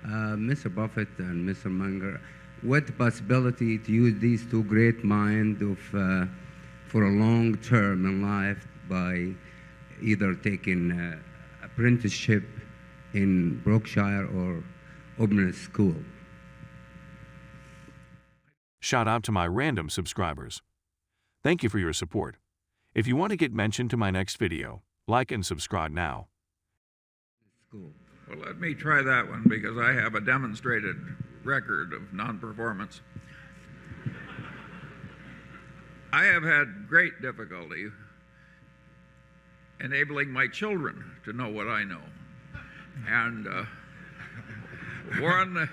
Mr. Buffett and Mr. Munger, what possibility to use these two great minds for a long term in life by either taking apprenticeship in Berkshire or opening a school? Shout out to my random subscribers. Thank you for your support. If you want to get mentioned to my next video, like and subscribe now. School. Well, let me try that one because I have a demonstrated record of non-performance. I have had great difficulty enabling my children to know what I know. And Warren,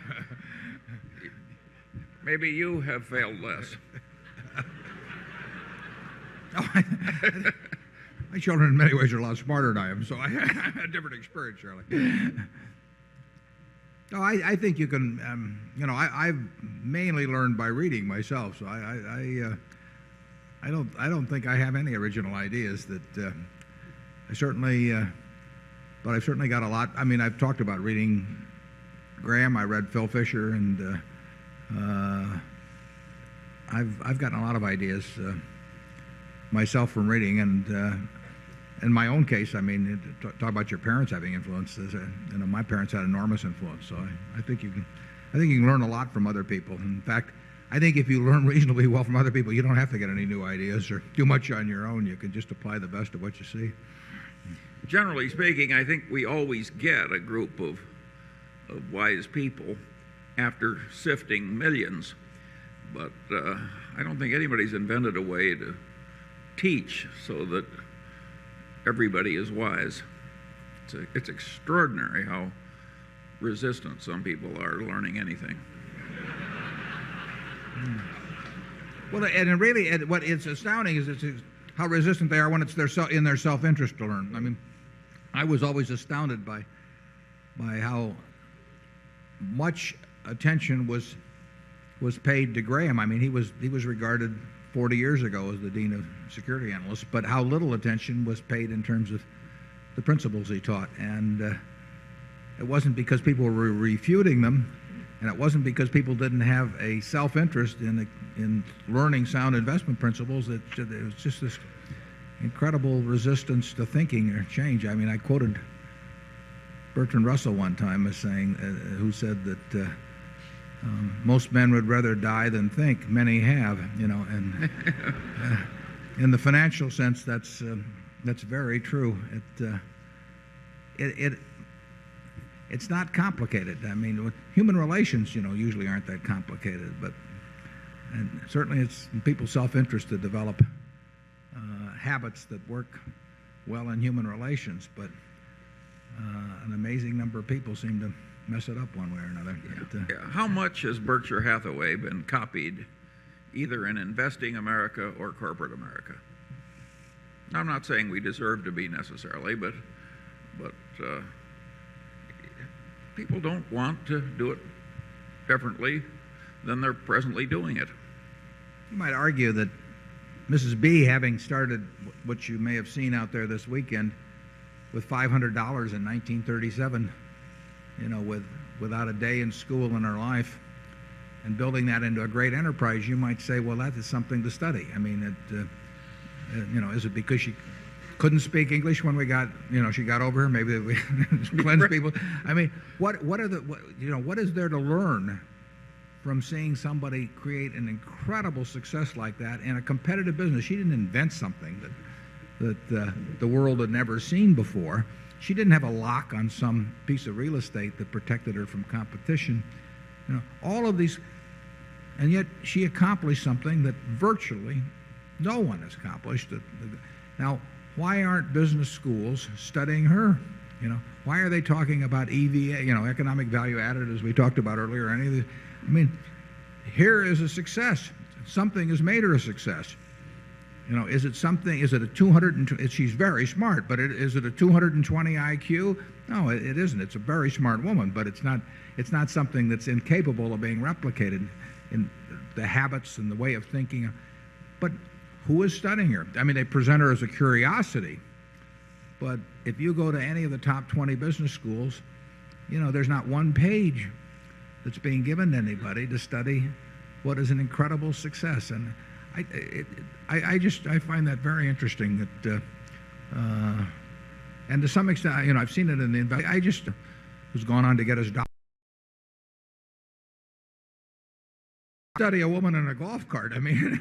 maybe you have failed less. My children in many ways are a lot smarter than I am, so I have a different experience, Charlie. No, I think you can, I've mainly learned by reading myself, so I don't think I have any original ideas that but I've certainly got a lot. I mean, I've talked about reading Graham. I read Phil Fisher, and I've gotten a lot of ideas myself from reading. And in my own case, I mean, talk about your parents having influence. My parents had enormous influence, so I think you can learn a lot from other people. In fact, I think if you learn reasonably well from other people, you don't have to get any new ideas or do much on your own. You can just apply the best of what you see. Generally speaking, I think we always get a group of wise people after sifting millions. But I don't think anybody's invented a way to teach so that everybody is wise. It's extraordinary how resistant some people are to learning anything. Well, and really, what is astounding is how resistant they are when it's in their self-interest to learn. I mean, I was always astounded by how much attention was paid to Graham. I mean, he was regarded 40 years ago as the dean of security analysts, but how little attention was paid in terms of the principles he taught. And it wasn't because people were refuting them, and it wasn't because people didn't have a self-interest in learning sound investment principles. It was just this incredible resistance to thinking or change. I mean, I quoted Bertrand Russell one time as saying, who said that most men would rather die than think. Many have, and in the financial sense, that's very true. It's not complicated. I mean, human relations, usually aren't that complicated, and certainly it's in people's self-interest to develop habits that work well in human relations, but an amazing number of people seem to mess it up one way or another. How much has Berkshire Hathaway been copied either in investing America or corporate America? I'm not saying we deserve to be necessarily, but people don't want to do it differently than they're presently doing it. You might argue that Mrs. B, having started what you may have seen out there this weekend with $500 in 1937, without a day in school in her life, and building that into a great enterprise, you might say, well, that is something to study. I mean, is it because she couldn't speak English when she got over here? Maybe we cleanse people. I mean, what is there to learn from seeing somebody create an incredible success like that in a competitive business? She didn't invent something that the world had never seen before. She didn't have a lock on some piece of real estate that protected her from competition. All of these, and yet she accomplished something that virtually no one has accomplished. Now, why aren't business schools studying her? Why are they talking about EVA, economic value added, as we talked about earlier, or any of these? I mean, here is a success. Something has made her a success. Is it a 220, she's very smart, but is it a 220 IQ? No, it isn't. It's a very smart woman, but it's not something that's incapable of being replicated in the habits and the way of thinking. But who is studying her? I mean, they present her as a curiosity, but if you go to any of the top 20 business schools, there's not one page that's being given to anybody to study what is an incredible success. And I find that very interesting that, and to some extent, I've seen it in the I just who's gone on to get his doctorate. Study a woman in a golf cart. I mean,